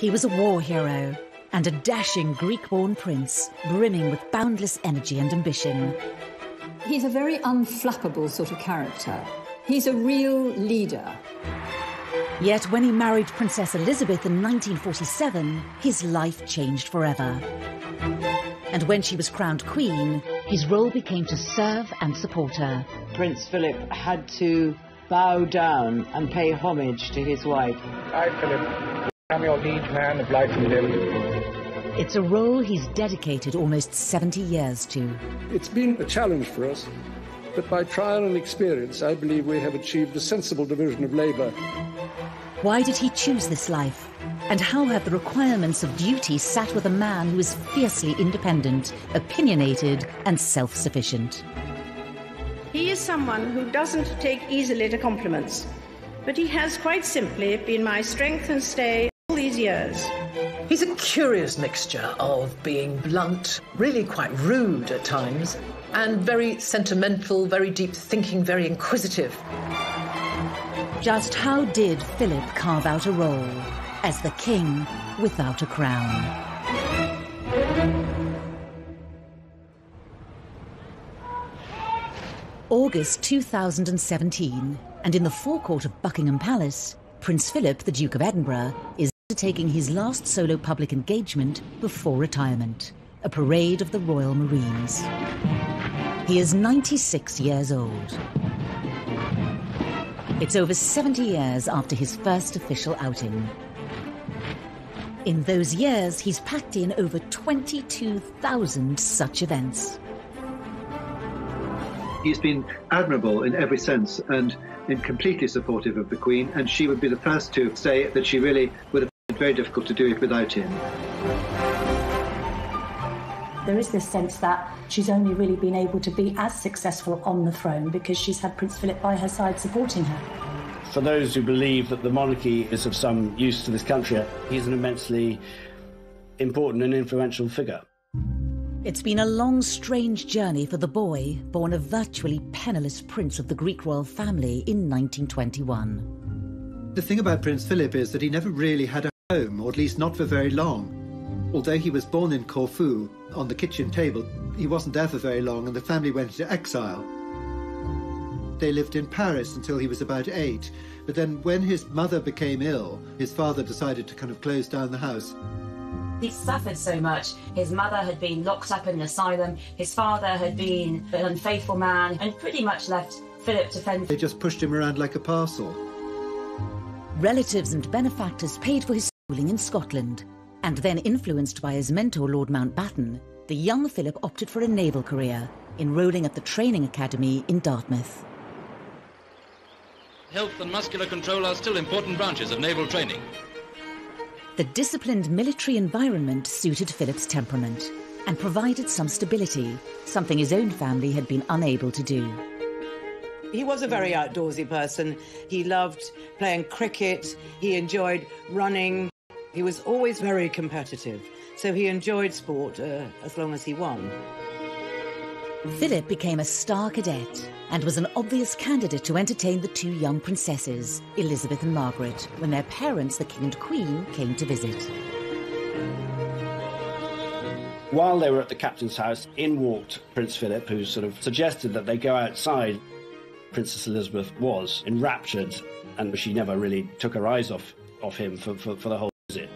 He was a war hero and a dashing Greek-born prince, brimming with boundless energy and ambition. He's a very unflappable sort of character. He's a real leader. Yet when he married Princess Elizabeth in 1947, his life changed forever. And when she was crowned queen, his role became to serve and support her. Prince Philip had to bow down and pay homage to his wife. I, Philip, am your liege man of life and limb. It's a role he's dedicated almost 70 years to. It's been a challenge for us, but by trial and experience, I believe we have achieved a sensible division of labour. Why did he choose this life? And how have the requirements of duty sat with a man who is fiercely independent, opinionated and self-sufficient? He is someone who doesn't take easily to compliments, but he has quite simply been my strength and stay all these years. He's a curious mixture of being blunt, really quite rude at times, and very sentimental, very deep thinking, very inquisitive. Just how did Philip carve out a role as the king without a crown? August 2017, and in the forecourt of Buckingham Palace, Prince Philip, the Duke of Edinburgh, is undertaking his last solo public engagement before retirement, a parade of the Royal Marines. He is 96 years old. It's over 70 years after his first official outing. In those years, he's packed in over 22,000 such events. He's been admirable in every sense and completely supportive of the Queen, and she would be the first to say that she really would have been very difficult to do it without him. There is this sense that she's only really been able to be as successful on the throne because she's had Prince Philip by her side supporting her. For those who believe that the monarchy is of some use to this country, he's an immensely important and influential figure. It's been a long, strange journey for the boy, born a virtually penniless prince of the Greek royal family in 1921. The thing about Prince Philip is that he never really had a home, or at least not for very long. Although he was born in Corfu, on the kitchen table, he wasn't there for very long and the family went into exile. They lived in Paris until he was about 8, but then when his mother became ill, his father decided to kind of close down the house. He suffered so much. His mother had been locked up in an asylum, his father had been an unfaithful man, and pretty much left Philip to fend. They just pushed him around like a parcel. Relatives and benefactors paid for his schooling in Scotland, and then influenced by his mentor Lord Mountbatten, the young Philip opted for a naval career, enrolling at the Training Academy in Dartmouth. Health and muscular control are still important branches of naval training. The disciplined military environment suited Philip's temperament and provided some stability, something his own family had been unable to do. He was a very outdoorsy person. He loved playing cricket. He enjoyed running. He was always very competitive, so he enjoyed sport as long as he won. Philip became a star cadet and was an obvious candidate to entertain the two young princesses, Elizabeth and Margaret, when their parents, the King and Queen, came to visit. While they were at the captain's house, in walked Prince Philip, who sort of suggested that they go outside. Princess Elizabeth was enraptured, and she never really took her eyes off him for the whole visit.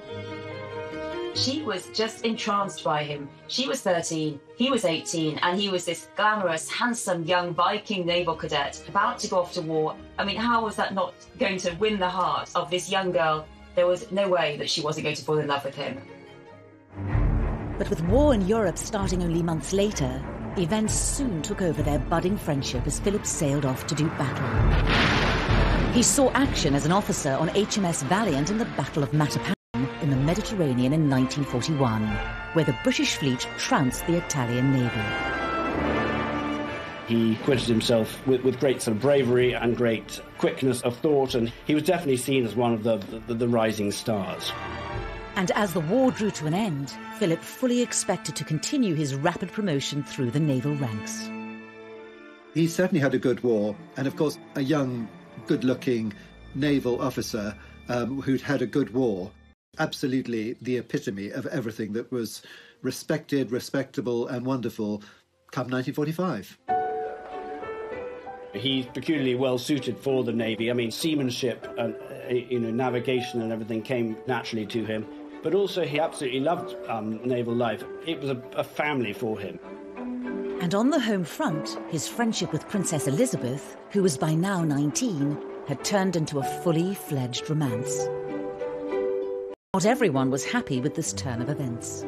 She was just entranced by him. She was 13, he was 18, and he was this glamorous, handsome, young Viking naval cadet about to go off to war. I mean, how was that not going to win the heart of this young girl? There was no way that she wasn't going to fall in love with him. But with war in Europe starting only months later, events soon took over their budding friendship as Philip sailed off to do battle. He saw action as an officer on HMS Valiant in the Battle of Matapan in the Mediterranean in 1941, where the British fleet trounced the Italian navy. He acquitted himself with great sort of bravery and great quickness of thought, and he was definitely seen as one of the rising stars. And as the war drew to an end, Philip fully expected to continue his rapid promotion through the naval ranks. He certainly had a good war, and of course a young, good-looking naval officer who'd had a good war. absolutely the epitome of everything that was respected, respectable and wonderful come 1945. He's peculiarly well suited for the Navy. I mean, seamanship and navigation and everything came naturally to him. But also he absolutely loved naval life. It was a family for him. And on the home front, his friendship with Princess Elizabeth, who was by now 19, had turned into a fully fledged romance. Not everyone was happy with this turn of events.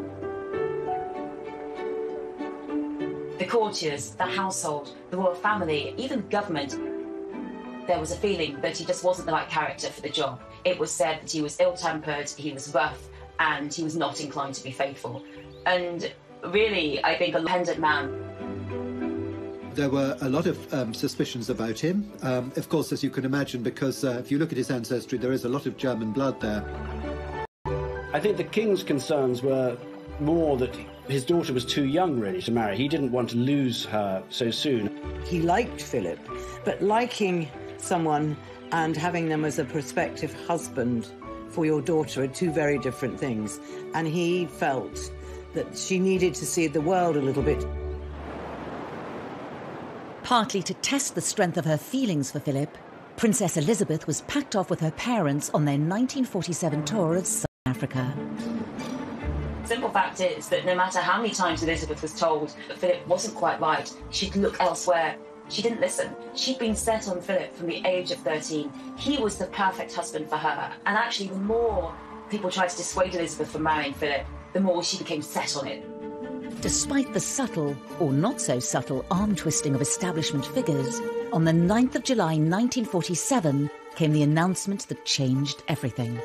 The courtiers, the household, the royal family, even government, there was a feeling that he just wasn't the right character for the job. It was said that he was ill-tempered, he was rough, and he was not inclined to be faithful. And really, I think a independent man. There were a lot of suspicions about him. Of course, as you can imagine, because if you look at his ancestry, there is a lot of German blood there. I think the king's concerns were more that his daughter was too young, really, to marry. He didn't want to lose her so soon. He liked Philip, but liking someone and having them as a prospective husband for your daughter are two very different things. And he felt that she needed to see the world a little bit. Partly to test the strength of her feelings for Philip, Princess Elizabeth was packed off with her parents on their 1947 tour of South Africa. Simple fact is that no matter how many times Elizabeth was told that Philip wasn't quite right, she'd look elsewhere. She didn't listen. She'd been set on Philip from the age of 13. He was the perfect husband for her. And actually, the more people tried to dissuade Elizabeth from marrying Philip, the more she became set on it. Despite the subtle, or not so subtle, arm-twisting of establishment figures, on the 9th of July 1947 came the announcement that changed everything.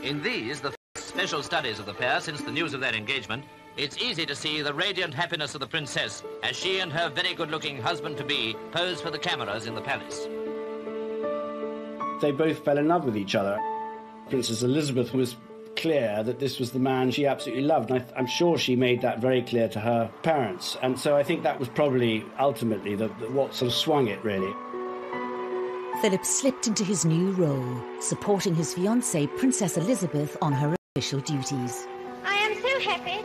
In these, the special studies of the pair since the news of their engagement, it's easy to see the radiant happiness of the princess as she and her very good-looking husband-to-be pose for the cameras in the palace. They both fell in love with each other. Princess Elizabeth was clear that this was the man she absolutely loved, and I'm sure she made that very clear to her parents. And so I think that was probably ultimately what sort of swung it, really. Philip slipped into his new role, supporting his fiancée, Princess Elizabeth, on her official duties. I am so happy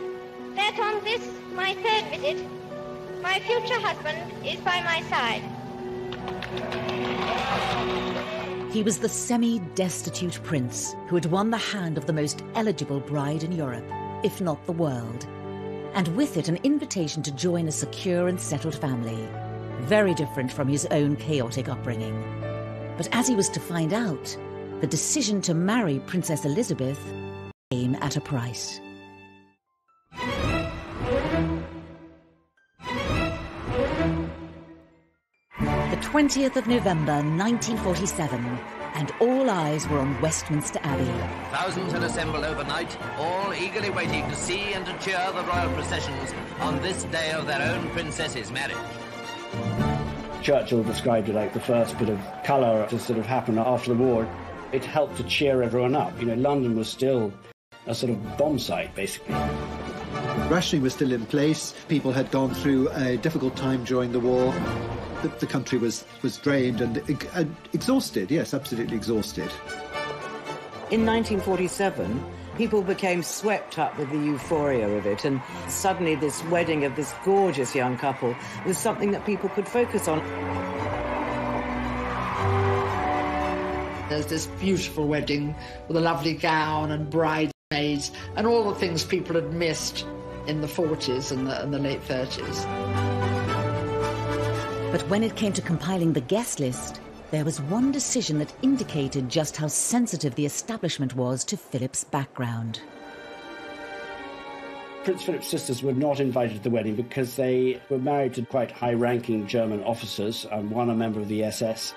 that on this, my third visit, my future husband is by my side. He was the semi-destitute prince who had won the hand of the most eligible bride in Europe, if not the world, and with it an invitation to join a secure and settled family, very different from his own chaotic upbringing. But as he was to find out, the decision to marry Princess Elizabeth came at a price. The 20th of November 1947, and all eyes were on Westminster Abbey. Thousands had assembled overnight, all eagerly waiting to see and to cheer the royal processions on this day of their own princess's marriage. Churchill described it like the first bit of colour to sort of happen after the war. It helped to cheer everyone up. You know, London was still a sort of bomb site, basically. Rationing was still in place. People had gone through a difficult time during the war. The country was drained and exhausted, yes, absolutely exhausted. In 1947, people became swept up with the euphoria of it, and suddenly this wedding of this gorgeous young couple was something that people could focus on. There's this beautiful wedding with a lovely gown and bridesmaids and all the things people had missed in the 40s and the late 30s. But when it came to compiling the guest list, there was one decision that indicated just how sensitive the establishment was to Philip's background. Prince Philip's sisters were not invited to the wedding because they were married to quite high-ranking German officers, and one a member of the SS.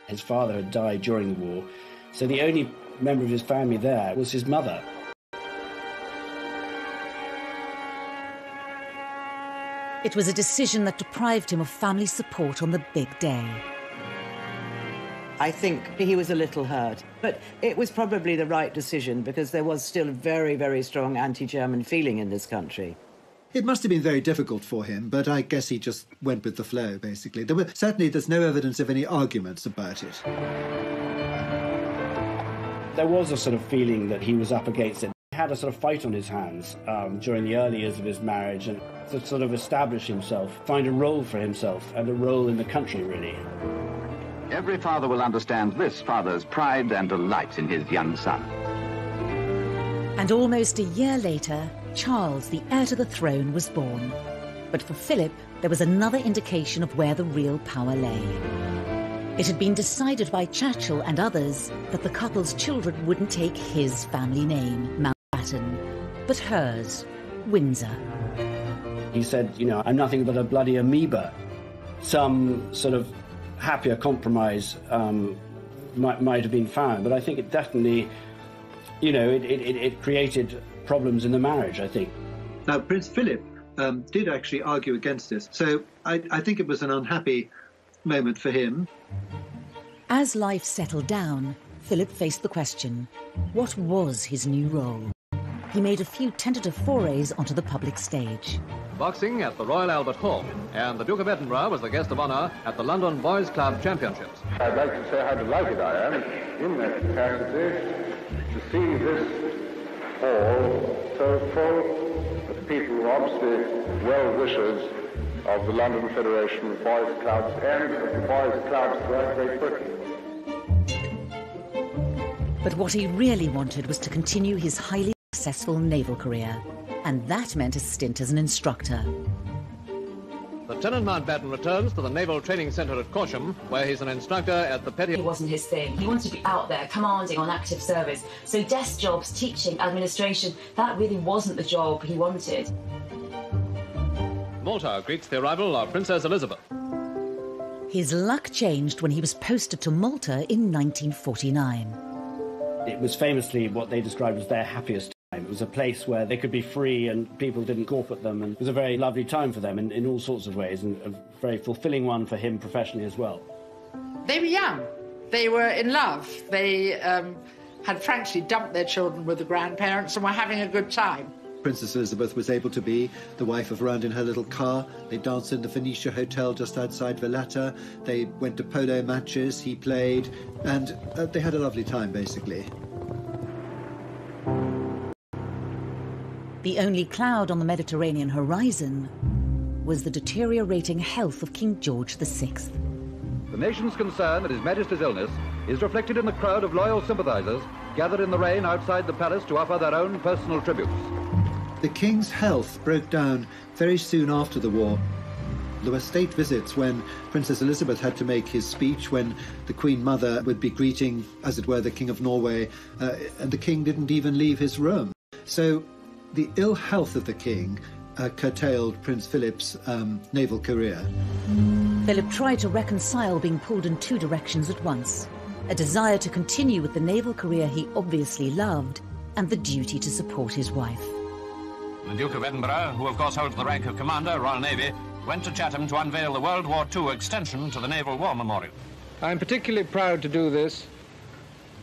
His father had died during the war, so the only member of his family there was his mother. It was a decision that deprived him of family support on the big day. I think he was a little hurt, but it was probably the right decision because there was still very, very strong anti-German feeling in this country. It must have been very difficult for him, but I guess he just went with the flow, basically. There's no evidence of any arguments about it. There was a sort of feeling that he was up against it. He had a sort of fight on his hands during the early years of his marriage, and to sort of establish himself, find a role for himself and a role in the country, really. Every father will understand this father's pride and delight in his young son. And almost a year later, Charles, the heir to the throne, was born. But for Philip, there was another indication of where the real power lay. It had been decided by Churchill and others that the couple's children wouldn't take his family name, Mountbatten, but hers, Windsor. He said, you know, I'm nothing but a bloody amoeba. Some sort of happier compromise might have been found, but I think it definitely, you know, it created problems in the marriage, I think. Now, Prince Philip did actually argue against this, so I think it was an unhappy moment for him. As life settled down, Philip faced the question, what was his new role? He made a few tentative forays onto the public stage. Boxing at the Royal Albert Hall, and the Duke of Edinburgh was the guest of honour at the London Boys Club Championships. I'd like to say how delighted I am in that capacity to see this hall so full of people who are obviously well-wishers of the London Federation of Boys Clubs and of the Boys Clubs throughout Great Britain. But what he really wanted was to continue his highly successful naval career, and that meant a stint as an instructor. Lieutenant Mountbatten returns to the Naval Training Centre at Corsham, where he's an instructor at the Petty... It wasn't his thing. He wanted to be out there, commanding on active service. So desk jobs, teaching, administration, that really wasn't the job he wanted. Malta greets the arrival of Princess Elizabeth. His luck changed when he was posted to Malta in 1949. It was famously what they described as their happiest time. It was a place where they could be free and people didn't gawp at them, and it was a very lovely time for them in all sorts of ways, and a very fulfilling one for him professionally as well. They were young. They were in love. They had frankly dumped their children with the grandparents and were having a good time. Princess Elizabeth was able to be the wife of Round in her little car. They danced in the Phoenicia Hotel just outside Valletta. They went to polo matches, he played, and they had a lovely time, basically. The only cloud on the Mediterranean horizon was the deteriorating health of King George VI. The nation's concern at His Majesty's illness is reflected in the crowd of loyal sympathisers gathered in the rain outside the palace to offer their own personal tributes. The King's health broke down very soon after the war. There were state visits when Princess Elizabeth had to make his speech, when the Queen Mother would be greeting, as it were, the King of Norway, and the King didn't even leave his room. So the ill health of the King curtailed Prince Philip's naval career. Philip tried to reconcile being pulled in two directions at once, a desire to continue with the naval career he obviously loved, and the duty to support his wife. The Duke of Edinburgh, who of course holds the rank of Commander, Royal Navy, went to Chatham to unveil the World War II extension to the Naval War Memorial. I'm particularly proud to do this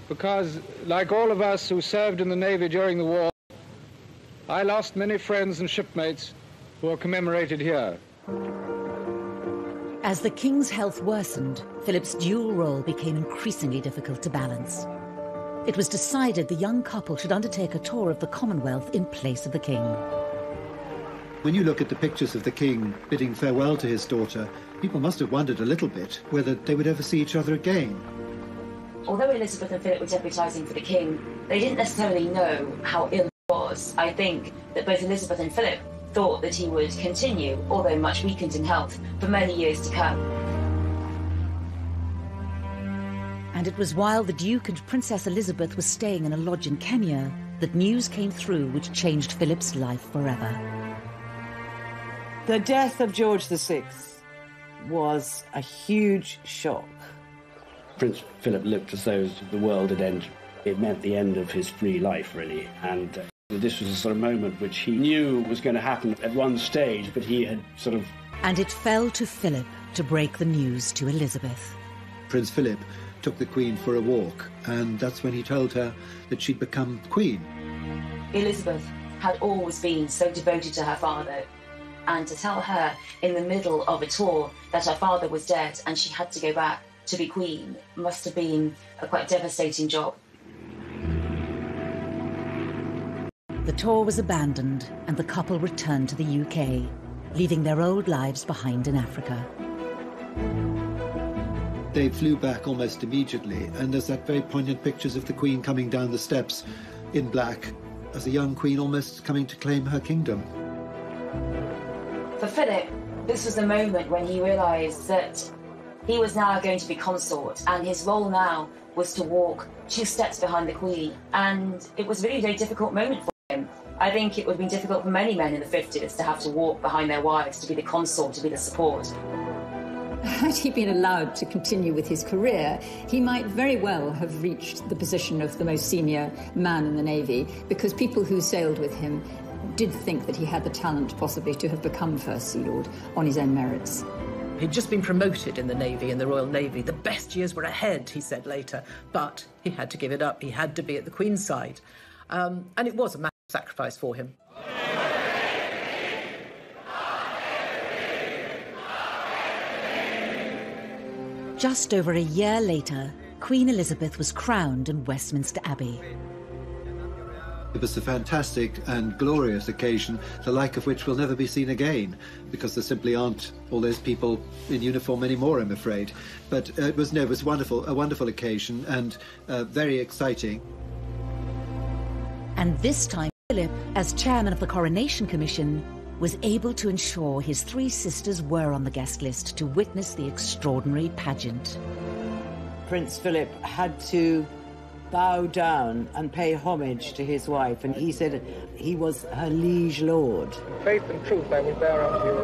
because, like all of us who served in the Navy during the war, I lost many friends and shipmates who are commemorated here. As the King's health worsened, Philip's dual role became increasingly difficult to balance. It was decided the young couple should undertake a tour of the Commonwealth in place of the King. When you look at the pictures of the King bidding farewell to his daughter, people must have wondered a little bit whether they would ever see each other again. Although Elizabeth and Philip were deputising for the King, they didn't necessarily know how ill he was. I think that both Elizabeth and Philip thought that he would continue, although much weakened in health, for many years to come. And it was while the Duke and Princess Elizabeth were staying in a lodge in Kenya that news came through which changed Philip's life forever. The death of George VI was a huge shock. Prince Philip looked as though the world had ended. It meant the end of his free life, really, and this was a sort of moment which he knew was going to happen at one stage, but he had sort of... And it fell to Philip to break the news to Elizabeth. Prince Philip took the Queen for a walk, and that's when he told her that she'd become Queen. Elizabeth had always been so devoted to her father, and to tell her in the middle of a tour that her father was dead and she had to go back to be Queen must have been a quite devastating job. The tour was abandoned and the couple returned to the UK, leaving their old lives behind in Africa. They flew back almost immediately, and there's that very poignant pictures of the Queen coming down the steps in black, as a young queen almost coming to claim her kingdom. For Philip, this was the moment when he realised that he was now going to be consort, and his role now was to walk 2 steps behind the Queen. And it was really a very difficult moment for him. I think it would have been difficult for many men in the 50s to have to walk behind their wives, to be the consort, to be the support. Had he been allowed to continue with his career, he might very well have reached the position of the most senior man in the Navy, because people who sailed with him did think that he had the talent possibly to have become First Sea Lord on his own merits. He'd just been promoted in the Navy, in the Royal Navy. The best years were ahead, he said later, but he had to give it up. He had to be at the Queen's side. And it was a massive sacrifice for him. Just over a year later, Queen Elizabeth was crowned in Westminster Abbey. It was a fantastic and glorious occasion, the like of which will never be seen again, because there simply aren't all those people in uniform anymore, I'm afraid. But it was wonderful, a wonderful occasion, and very exciting. And this time, Philip, as chairman of the Coronation Commission, was able to ensure his 3 sisters were on the guest list to witness the extraordinary pageant. Prince Philip had to bow down and pay homage to his wife, and he said he was her liege lord. Faith and truth I will bear unto you,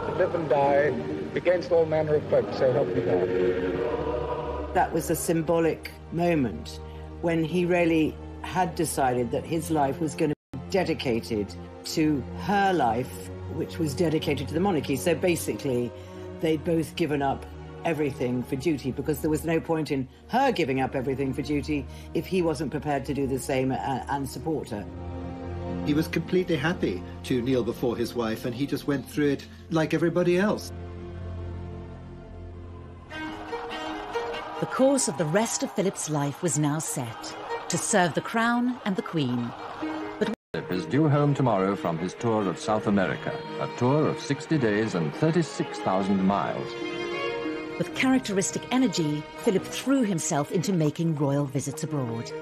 to live and die against all manner of folk, so help me God. That was a symbolic moment when he really had decided that his life was going to be dedicated to her life, which was dedicated to the monarchy. So basically, they'd both given up everything for duty, because there was no point in her giving up everything for duty if he wasn't prepared to do the same and support her. He was completely happy to kneel before his wife, and he just went through it like everybody else. The course of the rest of Philip's life was now set, to serve the Crown and the Queen. Philip is due home tomorrow from his tour of South America, a tour of 60 days and 36,000 miles. With characteristic energy, Philip threw himself into making royal visits abroad.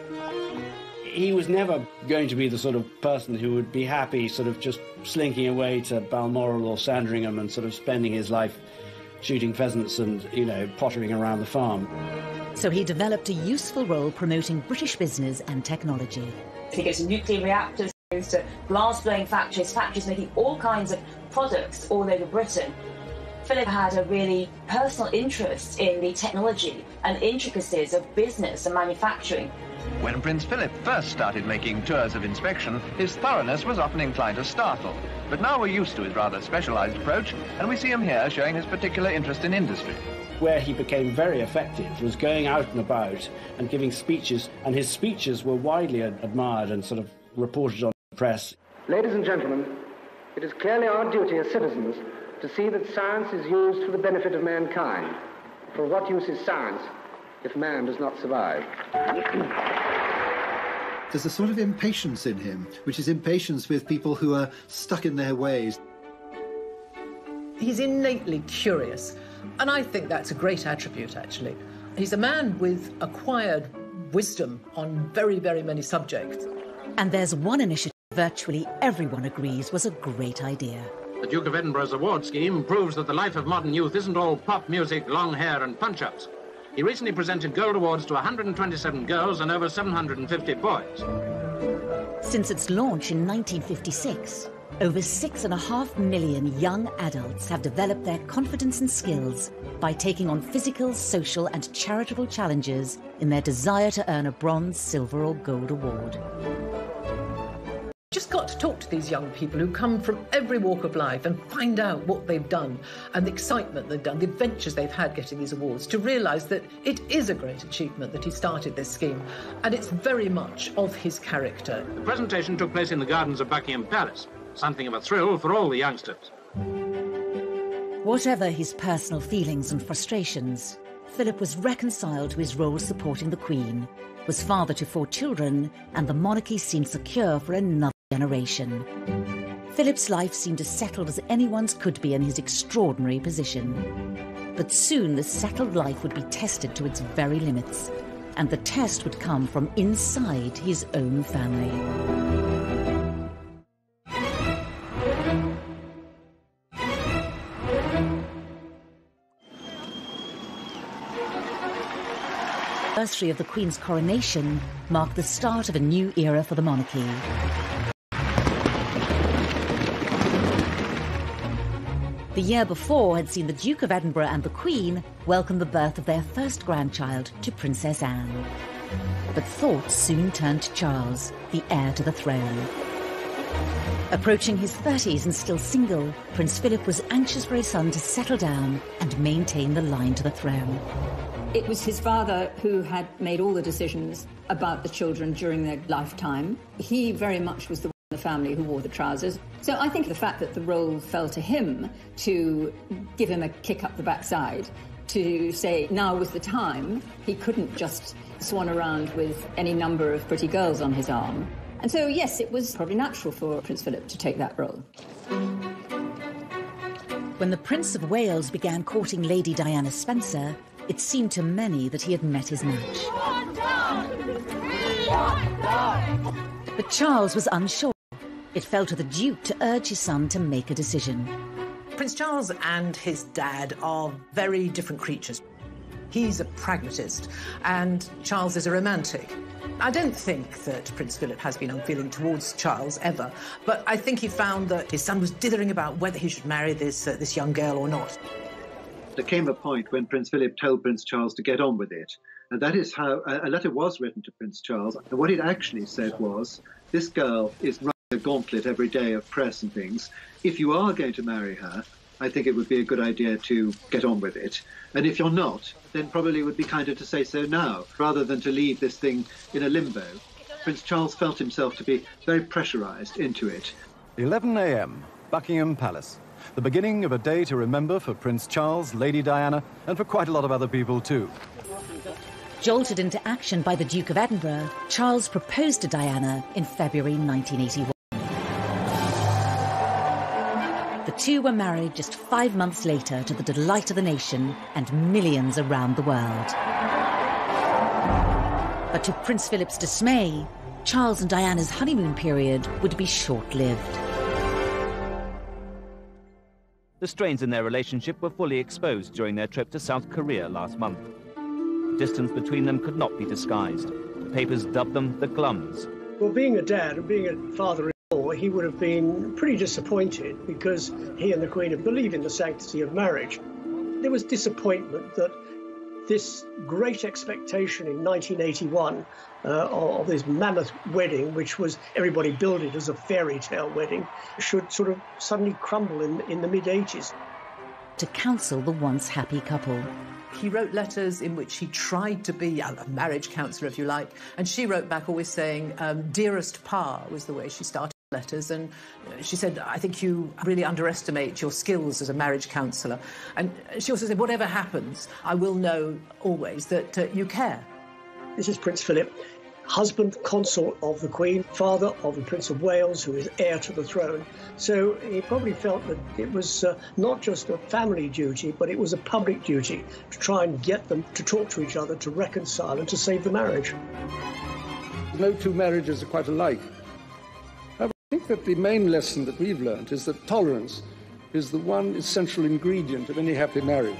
He was never going to be the sort of person who would be happy sort of just slinking away to Balmoral or Sandringham and sort of spending his life shooting pheasants and, you know, pottering around the farm. So he developed a useful role promoting British business and technology. He goes to nuclear reactors, goes to glass-blowing factories making all kinds of products all over Britain. Philip had a really personal interest in the technology and intricacies of business and manufacturing. When Prince Philip first started making tours of inspection, his thoroughness was often inclined to startle. But now we're used to his rather specialised approach, and we see him here showing his particular interest in industry. Where he became very effective was going out and about and giving speeches, and his speeches were widely admired and sort of reported on the press. Ladies and gentlemen, it is clearly our duty as citizens to see that science is used for the benefit of mankind. For what use is science if man does not survive? There's a sort of impatience in him, which is impatience with people who are stuck in their ways. He's innately curious, and I think that's a great attribute, actually. He's a man with acquired wisdom on very, very many subjects. And there's one initiative virtually everyone agrees was a great idea. The Duke of Edinburgh's award scheme proves that the life of modern youth isn't all pop music, long hair and punch-ups. He recently presented gold awards to 127 girls and over 750 boys. Since its launch in 1956, over 6.5 million young adults have developed their confidence and skills by taking on physical, social and charitable challenges in their desire to earn a bronze, silver or gold award. Just got to talk to these young people who come from every walk of life and find out what they've done and the excitement they've done, the adventures they've had getting these awards, to realise that it is a great achievement that he started this scheme, and it's very much of his character. The presentation took place in the gardens of Buckingham Palace, something of a thrill for all the youngsters. Whatever his personal feelings and frustrations, Philip was reconciled to his role supporting the Queen, was father to 4 children, and the monarchy seemed secure for another generation. Philip's life seemed as settled as anyone's could be in his extraordinary position. But soon the settled life would be tested to its very limits, and the test would come from inside his own family. The anniversary of the Queen's coronation marked the start of a new era for the monarchy. The year before had seen the Duke of Edinburgh and the Queen welcome the birth of their first grandchild to Princess Anne. But thoughts soon turned to Charles, the heir to the throne. Approaching his 30s and still single, Prince Philip was anxious for his son to settle down and maintain the line to the throne. It was his father who had made all the decisions about the children during their lifetime. He very much was the one in the family who wore the trousers. So I think the fact that the role fell to him to give him a kick up the backside, to say now was the time, he couldn't just swan around with any number of pretty girls on his arm. And so, yes, it was probably natural for Prince Philip to take that role. When the Prince of Wales began courting Lady Diana Spencer, it seemed to many that he had met his match. But Charles was unsure. It fell to the Duke to urge his son to make a decision. Prince Charles and his dad are very different creatures. He's a pragmatist, and Charles is a romantic. I don't think that Prince Philip has been unfeeling towards Charles, ever, but I think he found that his son was dithering about whether he should marry this young girl or not. There came a point when Prince Philip told Prince Charles to get on with it. And that is how a letter was written to Prince Charles. And what it actually said was, this girl is running a gauntlet every day of press and things. If you are going to marry her, I think it would be a good idea to get on with it. And if you're not, then probably it would be kinder to say so now, rather than to leave this thing in a limbo. Prince Charles felt himself to be very pressurised into it. 11 a.m., Buckingham Palace. The beginning of a day to remember for Prince Charles, Lady Diana, and for quite a lot of other people too. Jolted into action by the Duke of Edinburgh, Charles proposed to Diana in February 1981. The two were married just 5 months later to the delight of the nation and millions around the world. But to Prince Philip's dismay, Charles and Diana's honeymoon period would be short-lived. The strains in their relationship were fully exposed during their trip to South Korea last month. The distance between them could not be disguised. The papers dubbed them the Glums. Well, being a dad and being a father-in-law, he would have been pretty disappointed because he and the Queen believe in the sanctity of marriage. There was disappointment that this great expectation in 1981 of this mammoth wedding, which was everybody billed it as a fairy tale wedding, should sort of suddenly crumble in the mid-80s. To counsel the once happy couple. He wrote letters in which he tried to be a marriage counsellor, if you like, and she wrote back always saying, dearest Pa, was the way she started letters, and she said, I think you really underestimate your skills as a marriage counsellor. And she also said, whatever happens, I will know always that you care. This is Prince Philip, husband, consort of the Queen, father of the Prince of Wales, who is heir to the throne. So he probably felt that it was not just a family duty, but it was a public duty to try and get them to talk to each other, to reconcile and to save the marriage. No two marriages are quite alike. I think that the main lesson that we've learned is that tolerance is the one essential ingredient of any happy marriage.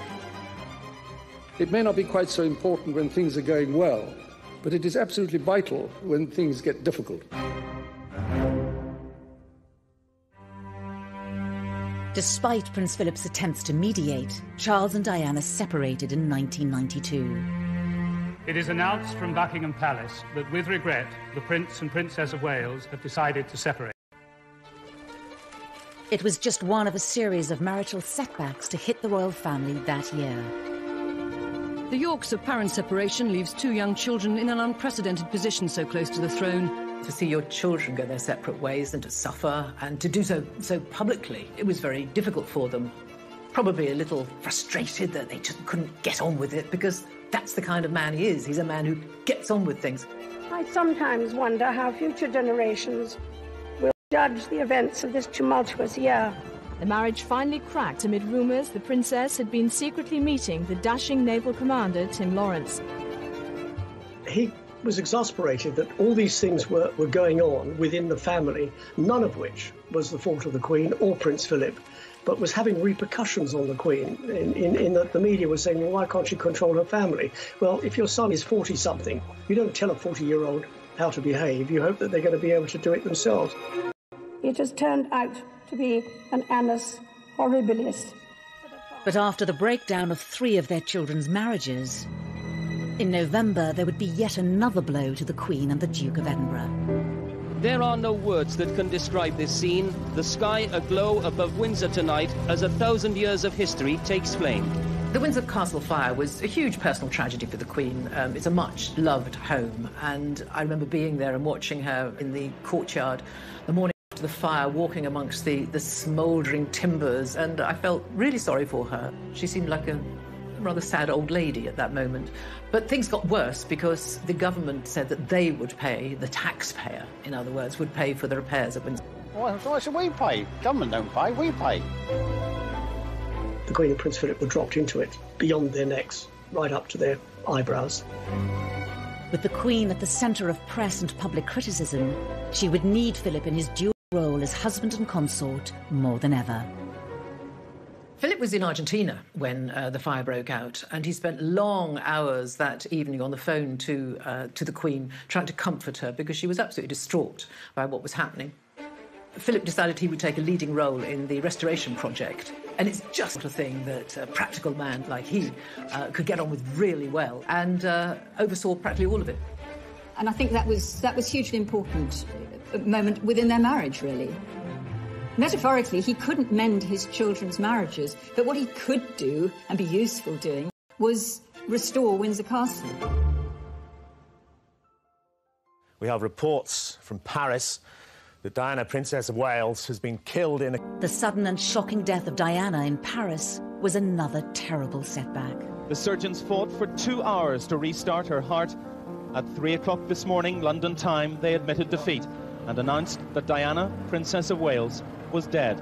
It may not be quite so important when things are going well, but it is absolutely vital when things get difficult. Despite Prince Philip's attempts to mediate, Charles and Diana separated in 1992. It is announced from Buckingham Palace that, with regret, the Prince and Princess of Wales have decided to separate. It was just one of a series of marital setbacks to hit the royal family that year. The Yorks' apparent separation leaves two young children in an unprecedented position so close to the throne. To see your children go their separate ways and to suffer and to do so publicly, it was very difficult for them. Probably a little frustrated that they just couldn't get on with it, because that's the kind of man he is. He's a man who gets on with things. I sometimes wonder how future generations will judge the events of this tumultuous year. The marriage finally cracked amid rumours the princess had been secretly meeting the dashing naval commander Tim Lawrence. He was exasperated that all these things were going on within the family, none of which was the fault of the Queen or Prince Philip, but was having repercussions on the Queen in that the media was saying, well, why can't she control her family? Well, if your son is 40-something, you don't tell a 40-year-old how to behave. You hope that they're going to be able to do it themselves. It has turned out to be an annus horribilis. But after the breakdown of 3 of their children's marriages, in November there would be yet another blow to the Queen and the Duke of Edinburgh. There are no words that can describe this scene. The sky aglow above Windsor tonight as 1,000 years of history takes flame. The Windsor Castle fire was a huge personal tragedy for the Queen. It's a much-loved home, and I remember being there and watching her in the courtyard the morning after the fire, walking amongst the smouldering timbers, and I felt really sorry for her. She seemed like a rather sad old lady at that moment. But things got worse because the government said that they would pay, the taxpayer, in other words, would pay for the repairs at Windsor. Why should we pay? Government don't pay, we pay. The Queen and Prince Philip were dropped into it, beyond their necks, right up to their eyebrows. With the Queen at the centre of press and public criticism, she would need Philip in his dual role as husband and consort more than ever. Philip was in Argentina when the fire broke out, and he spent long hours that evening on the phone to the Queen, trying to comfort her because she was absolutely distraught by what was happening. Philip decided he would take a leading role in the restoration project, and it's just a thing that a practical man like he could get on with really well, and oversaw practically all of it. And I think that was hugely important moment within their marriage, really. Metaphorically, he couldn't mend his children's marriages, but what he could do, and be useful doing, was restore Windsor Castle. We have reports from Paris that Diana, Princess of Wales, has been killed in a... The sudden and shocking death of Diana in Paris was another terrible setback. The surgeons fought for 2 hours to restart her heart. At 3 o'clock this morning, London time, they admitted defeat and announced that Diana, Princess of Wales, was dead.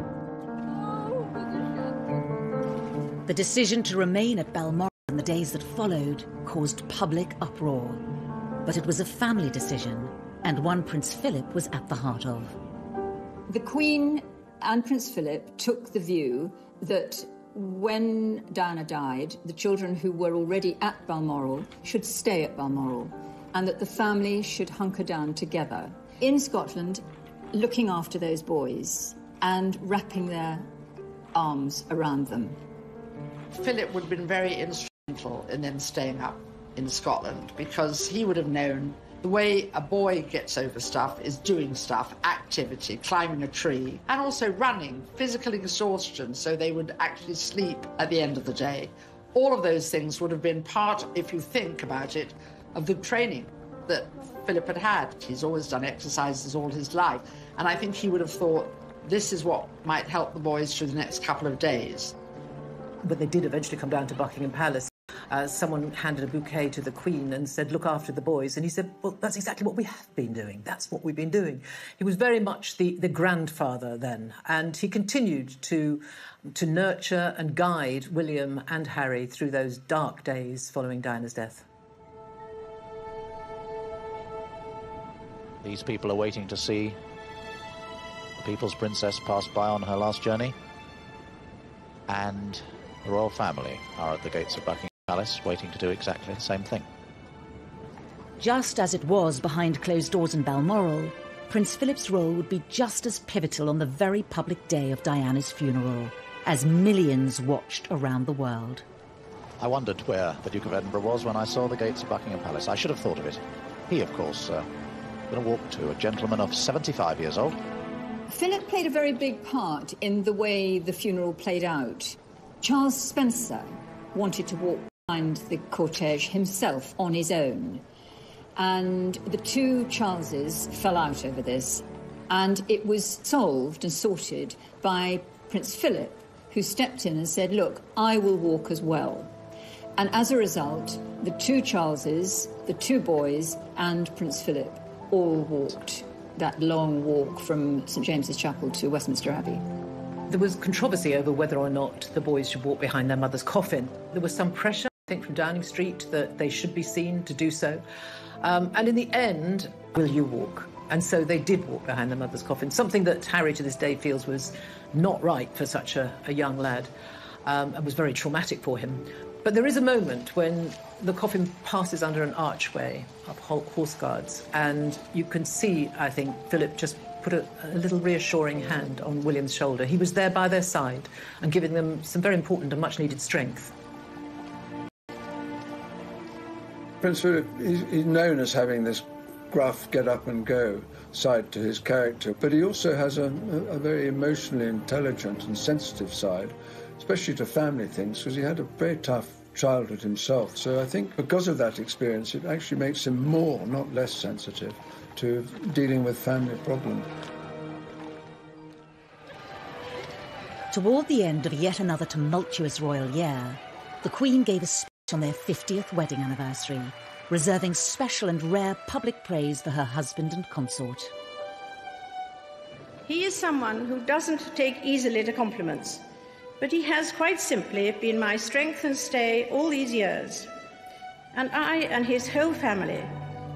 The decision to remain at Balmoral in the days that followed caused public uproar. But it was a family decision, and one Prince Philip was at the heart of. The Queen and Prince Philip took the view that when Diana died, the children who were already at Balmoral should stay at Balmoral, and that the family should hunker down together in Scotland, looking after those boys and wrapping their arms around them. Philip would have been very instrumental in them staying up in Scotland, because he would have known the way a boy gets over stuff is doing stuff, activity, climbing a tree, and also running, physical exhaustion, so they would actually sleep at the end of the day. All of those things would have been part, if you think about it, of the training that Philip had had. He's always done exercises all his life, and I think he would have thought this is what might help the boys through the next couple of days. But they did eventually come down to Buckingham Palace. Someone handed a bouquet to the Queen and said, look after the boys. And he said, well, that's exactly what we have been doing. That's what we've been doing. He was very much the grandfather then, and he continued to nurture and guide William and Harry through those dark days following Diana's death. These people are waiting to see the People's Princess pass by on her last journey, and the royal family are at the gates of Buckingham Palace waiting to do exactly the same thing. Just as it was behind closed doors in Balmoral, Prince Philip's role would be just as pivotal on the very public day of Diana's funeral, as millions watched around the world. I wondered where the Duke of Edinburgh was when I saw the gates of Buckingham Palace. I should have thought of it. He, of course, going to walk to a gentleman of 75 years old. Philip played a very big part in the way the funeral played out. Charles Spencer wanted to walk behind the cortege himself on his own. And the two Charleses fell out over this. And it was solved and sorted by Prince Philip, who stepped in and said, look, I will walk as well. And as a result, the two Charleses, the two boys, and Prince Philip all walked that long walk from St James's Chapel to Westminster Abbey. There was controversy over whether or not the boys should walk behind their mother's coffin. There was some pressure, I think, from Downing Street that they should be seen to do so. And in the end, will you walk? And so they did walk behind their mother's coffin, something that Harry to this day feels was not right for such a young lad, and was very traumatic for him. But there is a moment when the coffin passes under an archway of Horse Guards, and you can see, I think, Philip just put a little reassuring hand on William's shoulder. He was there by their side and giving them some very important and much-needed strength. Prince Philip is known as having this gruff get-up-and-go side to his character, but he also has a very emotionally intelligent and sensitive side, especially to family things, because he had a very tough childhood himself. So I think because of that experience, it actually makes him more, not less sensitive to dealing with family problems. Toward the end of yet another tumultuous royal year, the Queen gave a speech on their 50th wedding anniversary, reserving special and rare public praise for her husband and consort. He is someone who doesn't take easily to compliments, but he has quite simply been my strength and stay all these years. And I and his whole family,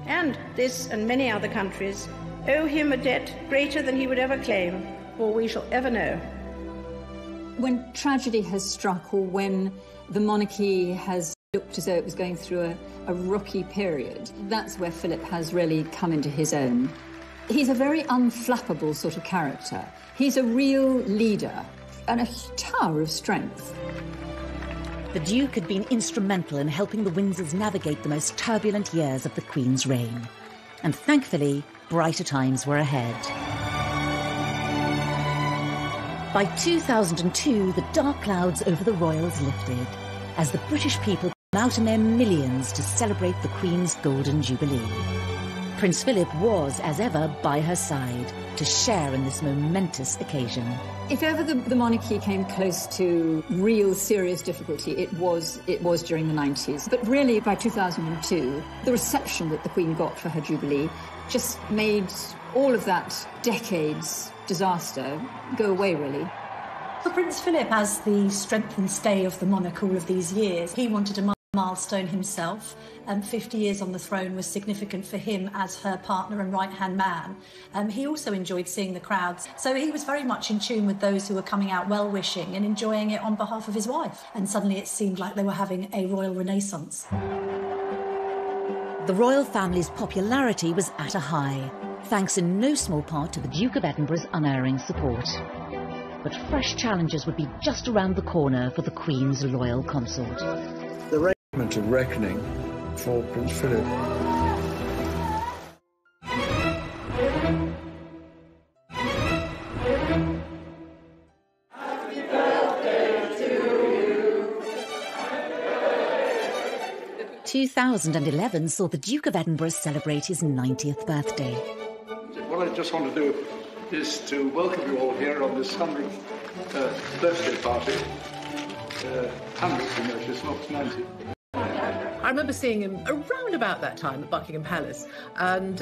and this and many other countries, owe him a debt greater than he would ever claim, or we shall ever know. When tragedy has struck, or when the monarchy has looked as though it was going through a rocky period, that's where Philip has really come into his own. He's a very unflappable sort of character. He's a real leader and a tower of strength. The Duke had been instrumental in helping the Windsors navigate the most turbulent years of the Queen's reign. And thankfully, brighter times were ahead. By 2002, the dark clouds over the royals lifted, as the British people came out in their millions to celebrate the Queen's Golden Jubilee. Prince Philip was, as ever, by her side to share in this momentous occasion. If ever the monarchy came close to real serious difficulty, it was during the 90s. But really, by 2002, the reception that the Queen got for her Jubilee just made all of that decade's disaster go away, really. For Prince Philip, as the strength and stay of the monarch all of these years, he wanted a milestone himself. 50 years on the throne was significant for him as her partner and right-hand man. He also enjoyed seeing the crowds, so he was very much in tune with those who were coming out well-wishing and enjoying it on behalf of his wife. And suddenly it seemed like they were having a royal renaissance. The royal family's popularity was at a high, thanks in no small part to the Duke of Edinburgh's unerring support. But fresh challenges would be just around the corner for the Queen's loyal consort. The moment of reckoning for Prince Philip. Happy birthday to you. 2011 saw the Duke of Edinburgh celebrate his 90th birthday. What I just want to do is to welcome you all here on this 100th birthday party. 100th, you know, it's not 90. I remember seeing him around about that time at Buckingham Palace, and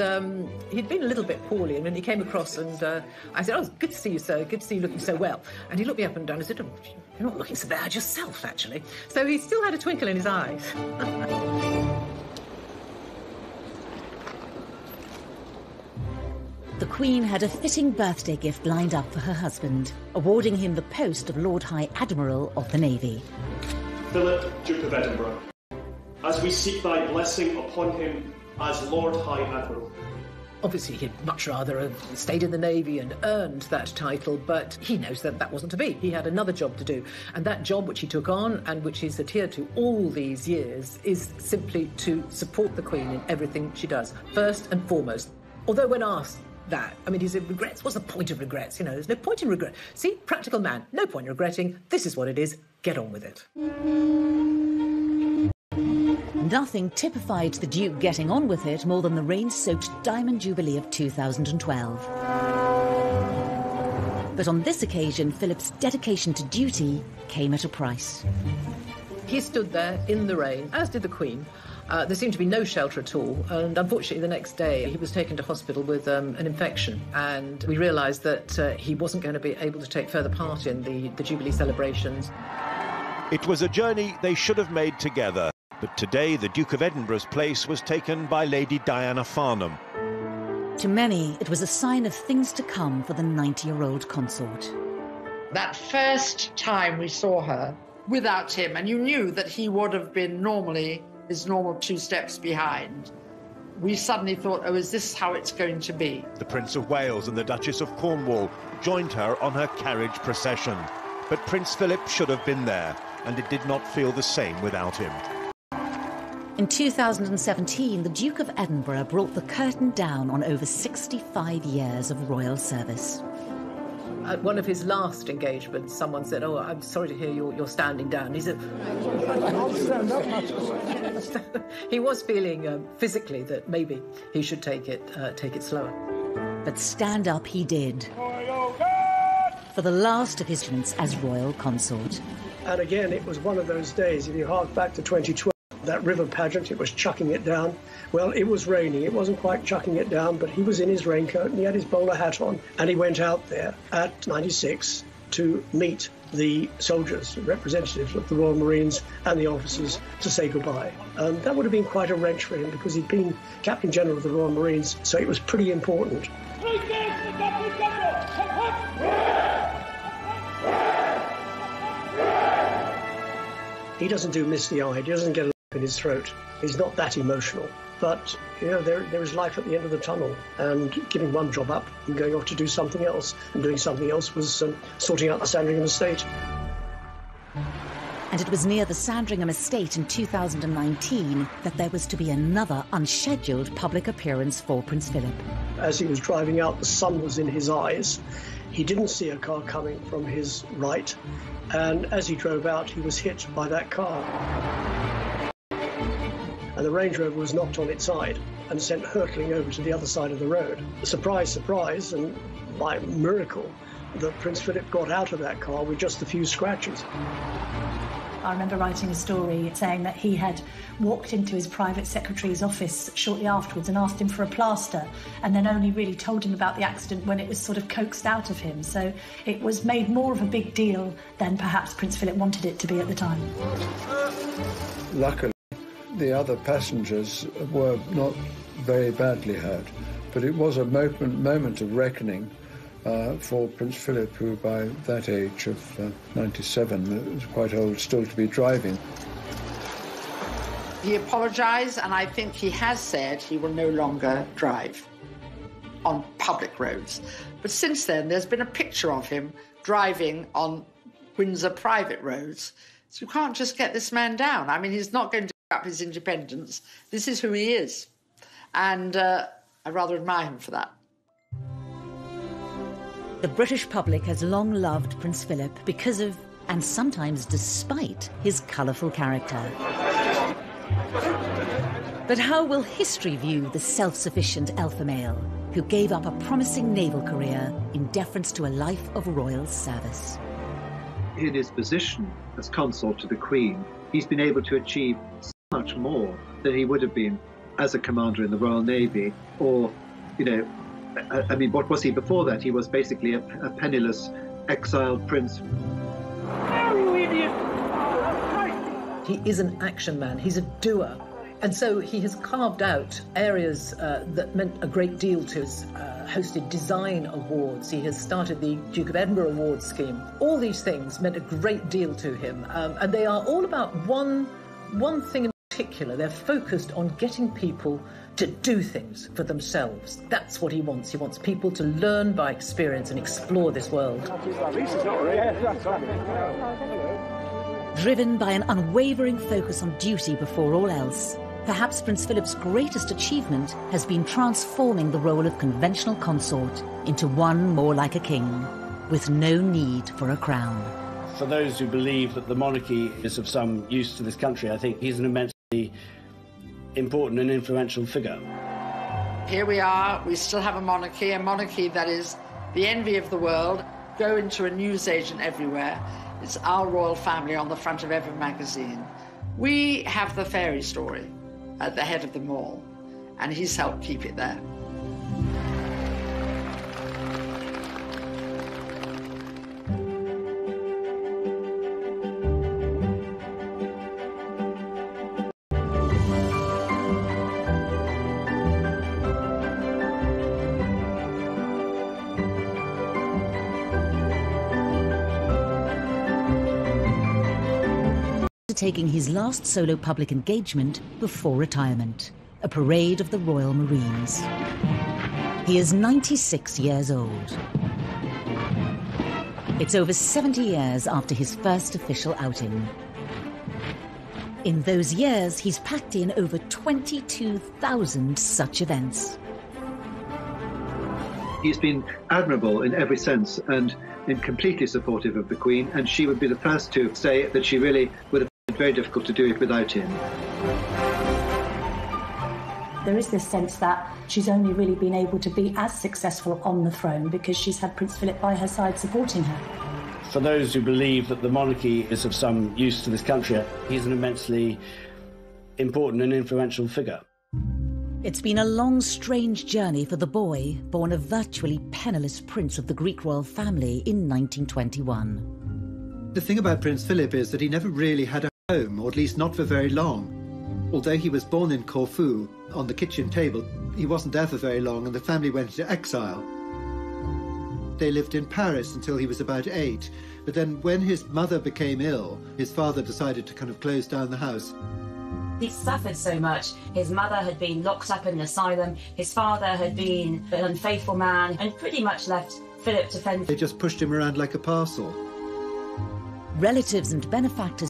he'd been a little bit poorly, and when he came across, and I said, "Oh, good to see you, sir, good to see you looking so well." And he looked me up and down and said, "Oh, you're not looking so bad yourself, actually." So he still had a twinkle in his eyes. The Queen had a fitting birthday gift lined up for her husband, awarding him the post of Lord High Admiral of the Navy. Philip, Duke of Edinburgh, as we seek thy blessing upon him as Lord High Admiral. Obviously, he'd much rather have stayed in the Navy and earned that title, but he knows that that wasn't to be. He had another job to do, and that job which he took on and which he's adhered to all these years is simply to support the Queen in everything she does, first and foremost. Although when asked that, I mean, he said, regrets? What's the point of regrets? You know, there's no point in regret. See, practical man, no point in regretting. This is what it is. Get on with it. Nothing typified the Duke getting on with it more than the rain-soaked Diamond Jubilee of 2012. But on this occasion, Philip's dedication to duty came at a price. He stood there in the rain, as did the Queen, There seemed to be no shelter at all, and unfortunately the next day he was taken to hospital with an infection, and we realised that he wasn't going to be able to take further part in the Jubilee celebrations. It was a journey they should have made together, but today the Duke of Edinburgh's place was taken by Lady Diana Farnham. To many, it was a sign of things to come for the 90-year-old consort. That first time we saw her without him, and you knew that he would have been his normal 2 steps behind, we suddenly thought, oh, is this how it's going to be? The Prince of Wales and the Duchess of Cornwall joined her on her carriage procession. But Prince Philip should have been there, and it did not feel the same without him. In 2017, the Duke of Edinburgh brought the curtain down on over 65 years of royal service. At one of his last engagements, someone said, "Oh, I'm sorry to hear you're standing down." He said, "I'll stand up." He was feeling physically that maybe he should take it slower. But stand up he did. For the last of his stints as royal consort. And again, it was one of those days, if you hark back to 2012, that river pageant, it was chucking it down. Well, it was raining. It wasn't quite chucking it down, but he was in his raincoat and he had his bowler hat on. And he went out there at 96 to meet the soldiers, representatives of the Royal Marines and the officers, to say goodbye. That would have been quite a wrench for him because he'd been Captain General of the Royal Marines, so it was pretty important. He doesn't do misty-eyed. He doesn't get a lump in his throat. He's not that emotional. But, you know, there is life at the end of the tunnel, and giving one job up and going off to do something else. And doing something else was sorting out the Sandringham estate. And it was near the Sandringham estate in 2019 that there was to be another unscheduled public appearance for Prince Philip. As he was driving out, the sun was in his eyes. He didn't see a car coming from his right, and as he drove out, he was hit by that car. And the Range Rover was knocked on its side and sent hurtling over to the other side of the road. Surprise, surprise, and by miracle, that Prince Philip got out of that car with just a few scratches. I remember writing a story saying that he had walked into his private secretary's office shortly afterwards and asked him for a plaster, and then only really told him about the accident when it was sort of coaxed out of him. So it was made more of a big deal than perhaps Prince Philip wanted it to be at the time. Luckily, the other passengers were not very badly hurt, but it was a moment of reckoning for Prince Philip, who by that age of 97 was quite old still to be driving. He apologised, and I think he has said he will no longer drive on public roads. But since then, there's been a picture of him driving on Windsor private roads. So you can't just get this man down. I mean, he's not going to give up his independence. This is who he is. And I rather admire him for that. The British public has long loved Prince Philip because of, and sometimes despite, his colourful character. But how will history view the self-sufficient alpha male who gave up a promising naval career in deference to a life of royal service? In his position as consort to the Queen, he's been able to achieve so much more than he would have been as a commander in the Royal Navy, or, you know, I mean, what was he before that? He was basically a penniless, exiled prince. He is an action man. He's a doer. And so he has carved out areas that meant a great deal to us, hosted design awards. He has started the Duke of Edinburgh Awards scheme. All these things meant a great deal to him. And they are all about one thing in particular. They're focused on getting people to do things for themselves. That's what he wants. He wants people to learn by experience and explore this world. Driven by an unwavering focus on duty before all else, perhaps Prince Philip's greatest achievement has been transforming the role of conventional consort into one more like a king, with no need for a crown. For those who believe that the monarchy is of some use to this country, I think he's an immensely important and influential figure. Here we are, we still have a monarchy that is the envy of the world. Go into a newsagent everywhere, it's our royal family on the front of every magazine. We have the fairy story. at the head of them all, and he's helped keep it there. Taking his last solo public engagement before retirement, a parade of the Royal Marines. He is 96 years old. It's over 70 years after his first official outing. In those years, he's packed in over 22,000 such events. He's been admirable in every sense and completely supportive of the Queen, and she would be the first to say that she really would have been very difficult to do it without him. There is this sense that she's only really been able to be as successful on the throne because she's had Prince Philip by her side supporting her. For those who believe that the monarchy is of some use to this country, he's an immensely important and influential figure. It's been a long, strange journey for the boy, born a virtually penniless prince of the Greek royal family in 1921. The thing about Prince Philip is that he never really had a home, or at least not for very long. Although he was born in Corfu, on the kitchen table, he wasn't there for very long and the family went into exile. They lived in Paris until he was about 8, but then when his mother became ill, his father decided to kind of close down the house. He suffered so much. His mother had been locked up in an asylum, his father had been an unfaithful man, and pretty much left Philip to fend. They just pushed him around like a parcel. Relatives and benefactors